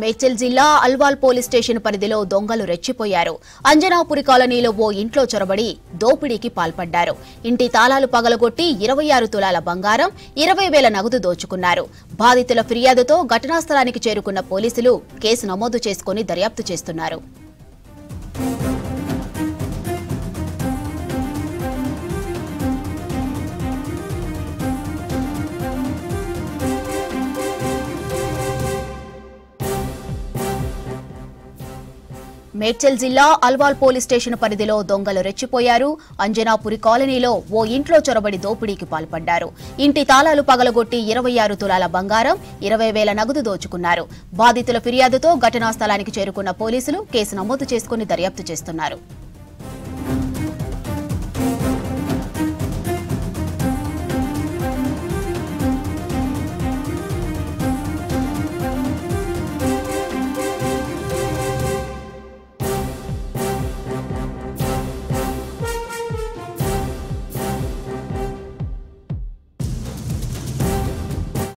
మేడ్చల్ జిల్లా Alwal police station పరిధిలో దొంగలు రెచ్చిపోయారు. అంజనాపురి కాలనీలో ఓ ఇంట్లో చొరబడి దోపిడీకి పాల్పడ్డారు. ఇంటి తాళాలు పగలగొట్టి 26 తులాల బంగారం, 20,000 నగదు దోచుకున్నారు. బాధితుల ఫిర్యాదుతో ఘటనా స్థలానికి చేరుకున్న పోలీసులు కేసు నమోదు చేసుకుని దర్యాప్తు చేస్తున్నారు. మేడ్చల్ జిల్లా అల్వాల్ పోలీస్ స్టేషన్ పరిధిలో దొంగలు రెచ్చిపోయారు. అంజనాపురి కాలనీలో ఓ ఇంట్లో చొరబడి దోపిడీకి పాల్పడ్డారు. ఇంటి తాళాలు పగలగొట్టి 26 తులాల బంగారం, 20,000 నగదు దోచుకున్నారు. బాధితుల ఫిర్యాదుతో ఘటనా స్థలానికి చేరుకున్న పోలీసులు కేసు నమోదు చేసుకుని దర్యాప్తు చేస్తున్నారు.